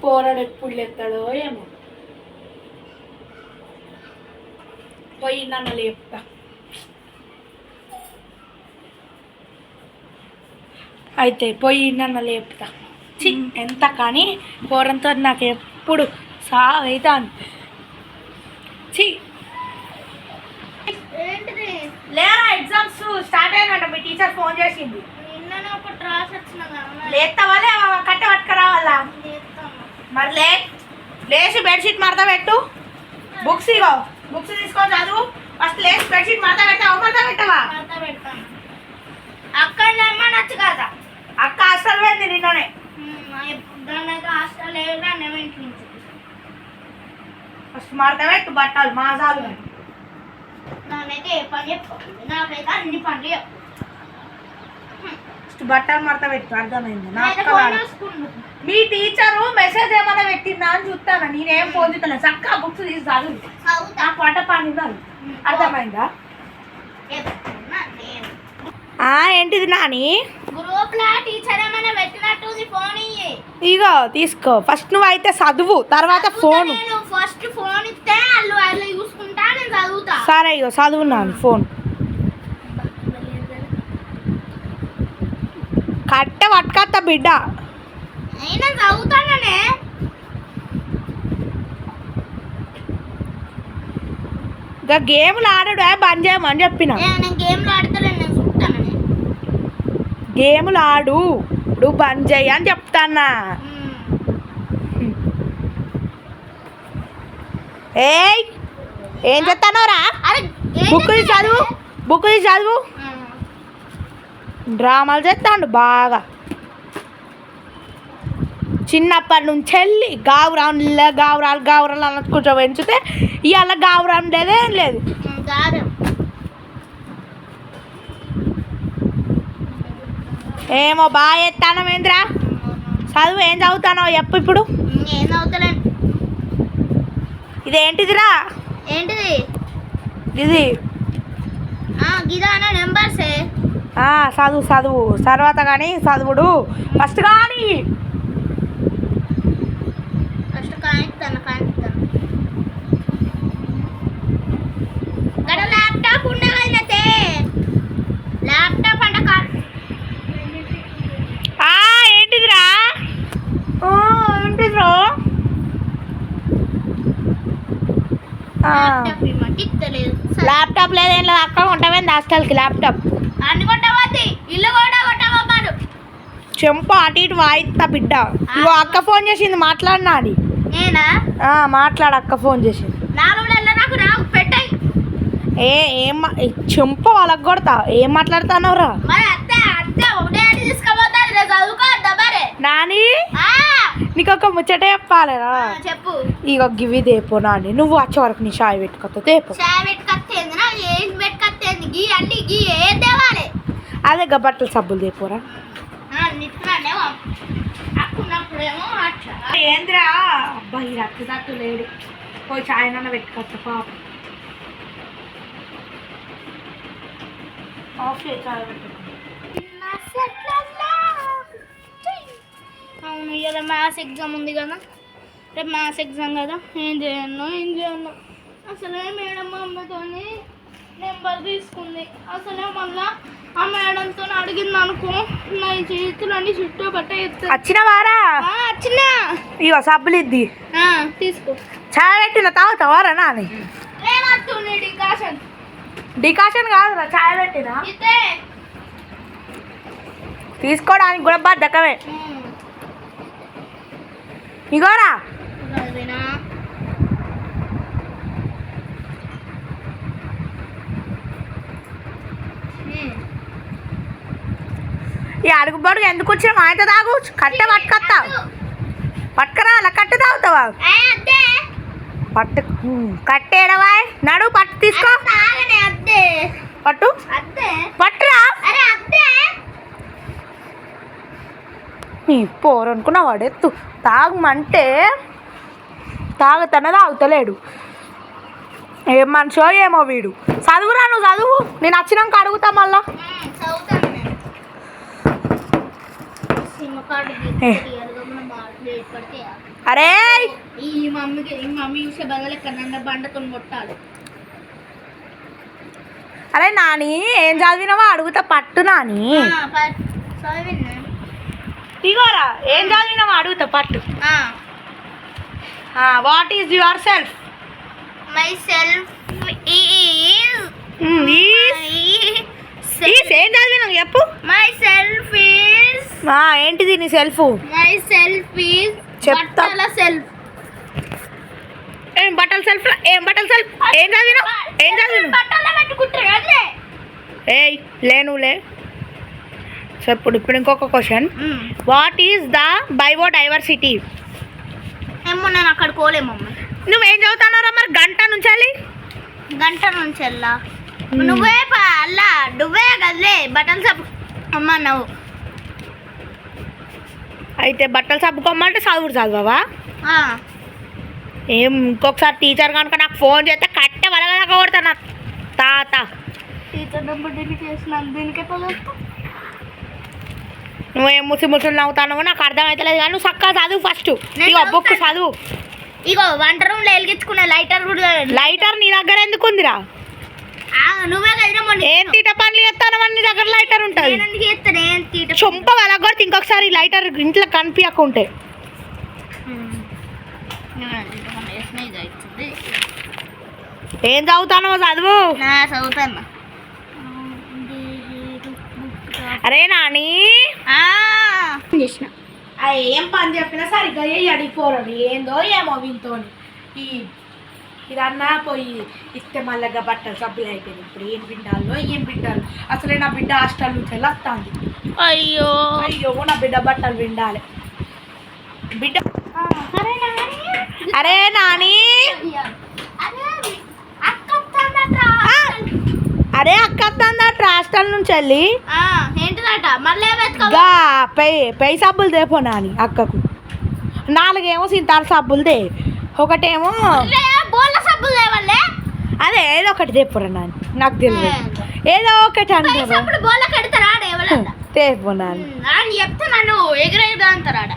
పోరాడు ఎప్పుడు ఎత్తాడో ఏమో. పోయి నన్ను లేపుతా. అయితే పోయి నన్ను లేపుతా. ఎంత కానీ పోరంతో నాకు ఎప్పుడు అవుతాను. లేరా ఎగ్జామ్స్ స్టార్ట్ అయినట్ట మీ టీచర్ ఫోన్ చేసింది. లేస్తావా లేవా? కట్టె పట్టుకురావాలా? మరి లేచి బెడ్షీట్ మడత పెట్టు. బుక్స్ ఇగో బుక్స్ తీసుకొని చదువు. ఫస్ట్ లేచి బెడ్షీట్ మడత పెట్టావు? మడత పెట్టవా? అక్క నచ్చు కదా. అక్క హాస్టల్ పోయింది నిన్ననే. హాస్టల్ ఫస్ట్ మడత పెట్టు బట్టలు మాజాలు. నాకైతే ఏ పని చెప్పు, నాకైతే అన్ని పనులు చెప్పు. ఫస్ట్ బట్టలు మడత పెట్టు. అర్థమైంది? మీ టీచరు మెసేజ్ ఏమైనా పెట్టిందా అని చూస్తాను. నేనేం ఫోన్ చూస్తాను. చక్కగా బుక్స్ తీసి చదువు. నాకు వంట పని ఉండాలి. అర్థమైందా? ఏంటిది నాని? గ్రూప్లో టీచర్ ఏమైనా పెట్టినట్టు ఫోన్ ఇగో తీసుకో. ఫస్ట్ నువ్వు అయితే చదువు, తర్వాత ఫోన్. ఫస్ట్ ఫోన్ ఇస్తే వాళ్ళు చూసుకుంటా, నేను చదువుతా. సరే ఇగో చదువున్నాను. ఫోన్ కట్టె పట్టుకొస్తా బిడ్డ. అయినా చదువుతానే. ఇంకా గేమ్లు ఆడడు బంద్ చేయమని చెప్పిన. నేను గేమ్లు ఆడతలేను, నేను చూస్తానని. గేమ్లు ఆడు, నువ్వు బంద్ చేయి అని చెప్తానా. ఏయ్ ఏం చెప్తానోరా? బుక్ తీసి చదువు, బుక్ తీసి చదువు. డ్రామాలు చేస్తాడు బాగా. చిన్నప్పటి నుంచి వెళ్ళి గావురాలు అన్నది కూర్చో పెంచితే ఇవాళ గావురాం లేదే ఏం లేదు. ఏమో బాగా ఎత్తాను. ఏంద్రా చదువు? ఏం చదువుతానో చెప్పు ఇప్పుడు. ఏం చదువుతలేను. ఇదేంటిదిరా? ఏంటిది ఇది? గిదానా నెంబర్సే. చదువు తర్వాత కానీ చదువుడు. ఫస్ట్ కానీ ల్యాప్టాప్ ఉండగలిగితే ల్యాప్టాప్ అంట. ఏంటిదిరా? ఏంటిదిరా? ల్యాప్టాప్ లేదేం లేదు. అక్క కొంటావేంది హాస్టల్కి ల్యాప్టాప్? అన్ని కొట్టవద్ది, ఇల్లు కూడా కొట్టవద్దు. చెంప అటు ఇటు వాయిస్తా బిడ్డ. ఇగో అక్క ఫోన్ చేసింది, మాట్లాడినా అది. నేనా? మాట్లాడు. అక్క ఫోన్ చేసింది. నాకు రావు పెట్టాయి. ఏం చెంప వాళ్ళకి కొడతా. ఏం మాట్లాడుతున్నావురా? నాని నీకు ఒక ముచ్చట చెప్పాలిరా. చెప్పు. ఇక గివి దేపో నాని. నువ్వు వచ్చే వరకు నీ షాయి పెట్టుకొస్తా. తేపో. అదే బట్టలు సబ్బులు దేపోరా. ఏంద్రా అబ్బాయి రక్తదాత్తు లేడు. పోయి చాయ్ నన్న పెట్టుకొస్తా పాప. అవును, ఇలా మ్యాథ్స్ ఎగ్జామ్ ఉంది కదా, రేపు మ్యాథ్స్ ఎగ్జామ్ కదా. ఏం చేయను అసలే మేడం అమ్మతో నెంబర్ తీసుకుంది. అసలే మళ్ళా ఆ మేడంతో అడిగింది అనుకో, నా చేతులన్నీ చుట్టూ పట్టే వచ్చిన వారా. వచ్చినా ఇగో సబ్బులు ఇద్ది తీసుకో. చాయ్ పెట్టిన తాగుతావారా నాని? డికాషన్ కాదురా, చాయ్ పెట్టినా తీసుకోవడానికి కూడా బద్దకమే. ఇగోరా ఈ అడుగుబడుగు ఎందుకు వచ్చిన మా అయితే తాగు. కట్టె పట్టుకొస్తా. పట్టుకరా. అలా కట్టె తాగుతావా? పట్టు కట్టేడవా? నడు పట్టు తీసుకో. పట్టు పట్టురా. పోరనుకున్నా వాడెత్తు. తాగమంటే తాగుతానే తాగుతలేడు. ఏం మనిషో ఏమో వీడు. చదువురా నువ్వు చదువు. నేను వచ్చినాక అడుగుతా మళ్ళా. అరే ఈ మమ్మీ చూసే బదులు ఎక్కడ బండతో కొట్టాలి. అరే నాని ఏం చదివినావో అడుగుతా పట్టు నాని. ఇగోరా ఏం చదివినావో అడుగుతా పట్టు. What is your self? My self ఏం చదివినావు చెప్పు. మై సెల్ఫ్ ఈజ్ ఏంటిది నీ సెల్ఫ్? మై సెల్ఫ్ ఈజ్ చెప్తా. సెల్ఫ్ ఏం బట్టల సెల్ఫ్? ఏం బట్టల సెల్ఫ్? ఏం చదివినావు? ఏం చదివినావు? బట్టలు పెట్టుకుంటారు అదే. ఏయ్ లేనులే చెప్పు. ఇప్పుడు ఇంకొక question. What is the biodiversity? ఏమో నేను అక్కడ పోలేమమ్మ. నువ్వేం చదువుతున్నారా మరి గంట నుంచి? గంట నుంచి వెళ్ళా నువ్వే అల్లా నువ్వే కదలే బట్టలు సబ్బు అమ్మ నువ్వు. అయితే బట్టలు సబ్బుకోమంటే చదవవా? ఏం ఇంకొకసారి టీచర్ కనుక నాకు ఫోన్ చేస్తే కట్టే వలగదాకా కొడతా నా తాత. టీచర్ నెంబర్ డిలీట్ చేసినాను దీనికే పోగొస్తా. నువ్వేం ముసులు నవ్వుతానో నాకు అర్థమవుతలేదు కానీ నువ్వు చక్కగా చదువు ఫస్ట్. ఇగో బుక్ చదువు. ఇగో వంట రూమ్లో వెలిగించుకునే లైటర్ కూడా. లైటర్ నీ దగ్గర ఎందుకు ఉందిరా? నువ్వే కదరా ఏం తీట పనులు చేస్తాను నీ దగ్గర లైటర్ ఉంటుంది. చొంప వలగొడితే ఇంకొకసారి లైటర్ ఇంట్లో కనిపించకుంటే. ఏం చదువుతానో చదువు. చదువుతాను. అరే నాని చేసిన ఏం పని చెప్పినా సరిగ్గా అడిగిపోరు. ఏందో ఏమో వీళ్ళతో ఇదన్నా పోయి ఇస్తే మళ్ళీ బట్టలు సబ్బులు అయిపోయింది. ఇప్పుడు ఏం పిండాలో అసలే నా బిడ్డ హాస్టల్ నుంచి వస్తాంది. అయ్యో అయ్యో నా బిడ్డ బట్టలు పిండాలి. బిడ్డ అరే నాని అరే అక్క వస్తుందట హాస్టల్ నుంచి వెళ్ళి. ఏంటిదట మళ్ళీ పై సబ్బులు తేపో నాని అక్కకు. 4 ఏమో సింతాల సబ్బులు తే, ఒకటేమో బోళ్ళ సబ్బులు తేవాలే. అదే ఏదో ఒకటి తెప్పురా నాని, నాకు తెలియదు ఏదో ఒకటి అంటే బోళ్ళ కడతారా తేపో నాని అని చెప్తే నన్ను ఎగిరేదా అంటారాడ.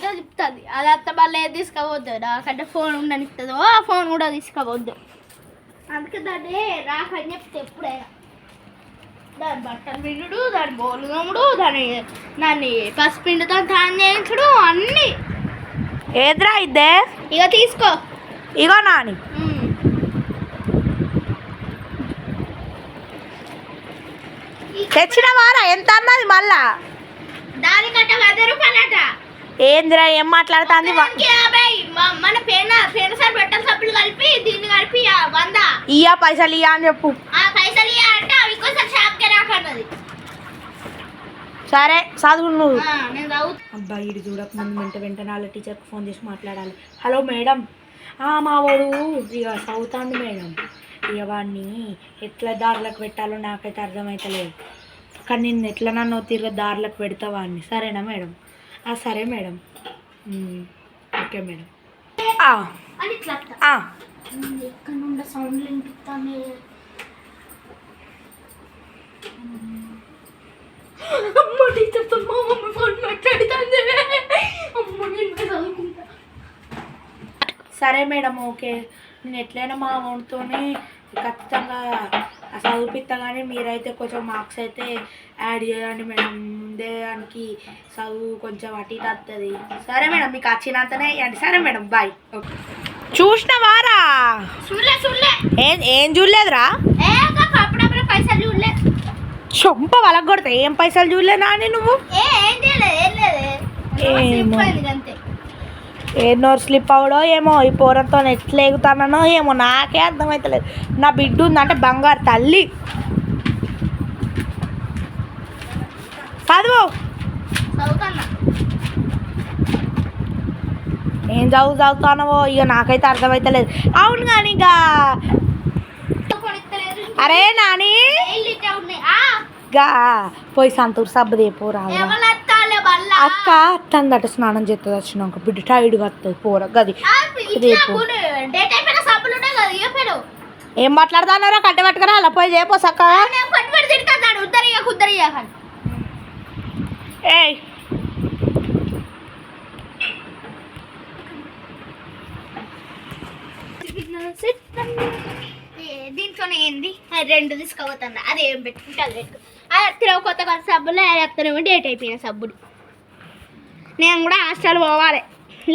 చెప్తుంది అది అత్త మళ్ళీ ఏది తీసుకోవద్దు. నాకంటే ఫోన్ ఉండనిస్తుందో ఆ ఫోన్ కూడా తీసుకోవద్దు. అందుకే దాన్ని రాకని చెప్తే ఎప్పుడైనా దాని బట్టలు పిండుడు, దాని బోలు తోముడు, దాన్ని పసిపిండితో తాను చేయించుడు అన్నీ. ఏదిరా ఇద్దే ఇక తీసుకో. ఇగో నాని తెచ్చిన వారా ఎంత అన్నది మళ్ళా? దానికంటే 10 రూపాయలట. ఏందిరా ఏం మాట్లాడుతుంది? మన పేన సార్ బట్టల సబ్బులు కలిపి దీన్ని కలిపి 100 ఇయ్యా పైసలు ఇయ్యా అని చెప్పు. పైసలు ఇయ్యా అంటే అవి కోసం షాప్కే రాకన్నది. సరే చదువు నువ్వు. నేను చదువు. అబ్బాయి ఇది చూడక ముందు వెంటనే వాళ్ళ టీచర్కి ఫోన్ చేసి మాట్లాడాలి. హలో మేడం, మా వాడు ఇక చదువుతాండు మేడం. ఇక వాడిని ఎట్లా దారులకు పెట్టాలో నాకైతే అర్థమవుతలేదు. కానీ నేను ఎట్లా నన్ను తిరిగి దారులకు పెడతా వాడిని. సరేనా మేడం? సరే మేడం. Okay madam. ఎక్కడ నుండి సౌండ్లు వినిపిస్తాను. సరే మేడం ఓకే. నేను ఎట్లయినా మా అమౌంట్తోనే ఖచ్చితంగా చదివిపిస్తా, కానీ మీరైతే కొంచెం మార్క్స్ అయితే యాడ్ చేయండి మేడం. ముందే దానికి చదువు కొంచెం అటు ఇటు వస్తుంది. సరే మేడం మీకు వచ్చినంతనే ఇవ్వండి. సరే మేడం బాయ్. ఓకే. చూసినావారా? ఏం చూడలేదురా? చొంప వలకు కొడతా. ఏం పైసలు చూడలే నాని నువ్వు? ఏ నోరు స్లిప్ అవడో ఏమో, ఈ పోరంతో ఎట్లా ఎగుతానో ఏమో నాకే అర్థమవుతలేదు. నా బిడ్డ ఉందంటే బంగారు తల్లి. చదువు. ఏం చదువుతానో ఇక నాకైతే అర్థమవుతలేదు. అవును కానీ ఇక అరే నాని పోయి సంతూర్ సబ్బు దేపోరా. అక్క అత్తందట స్నానం చేస్తుంది వచ్చినాక బిడ్డ టైడ్గా వస్తుంది పోరా గది. ఏం మాట్లాడుతున్నారా? కట్టె పట్టుకురా అలా పోయి చేపో సక్క. ఏయ్ దీంట్లో ఏంది అది 2 తీసుకోపోతాను. అది ఏం పెట్టుకుంటే అది పెట్టుకో. అది ఎత్తిన కొత్త కొత్త సబ్బులు, అది ఎత్తనేమో డేట్ అయిపోయిన సబ్బులు. నేను కూడా హాస్టల్ పోవాలి,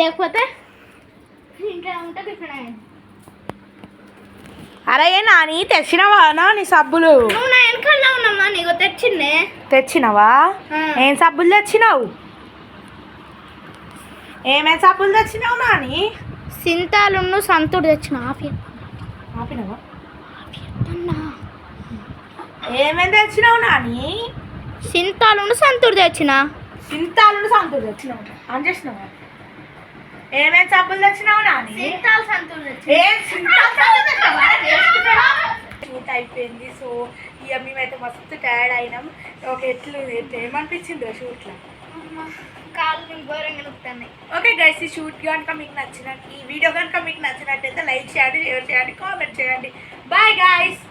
లేకపోతే ఇంట్లో ఉంటే టిఫిన్. అరే నాని తెచ్చినవా నీ సబ్బులు? నువ్వు నా వెనకాల ఉన్నామా, నీకు తెచ్చిందే. తెచ్చినవా? ఏం సబ్బులు తెచ్చినావు? ఏమేం సబ్బులు తెచ్చినావు నాని? సింతాలున్ను సంతుడు తెచ్చిన. ఆపినవా? ఏమేం తెచ్చినావు నాని? సింతాలున్ను సంతుడు తెచ్చిన. సింతాలు సంతుడు తెచ్చినావు అని చేసినావా? ఏమేం సబ్బులు తెచ్చినావు నాని? సింతాలు సంతుడు తెచ్చిన. షూట్ అయిపోయింది. సో ఇక మేమైతే మస్తు టైర్డ్ అయినాం. ఒక ఏమనిపించిందో షూట్లో? కాళ్ళు ఘోరంగా నొప్పుతున్నాయి. ఓకే గైస్, ఈ షూట్ కనుక మీకు నచ్చినట్టు, ఈ వీడియో కనుక మీకు నచ్చినట్టయితే లైక్ చేయండి, షేర్ చేయండి, కామెంట్ చేయండి. Bye guys.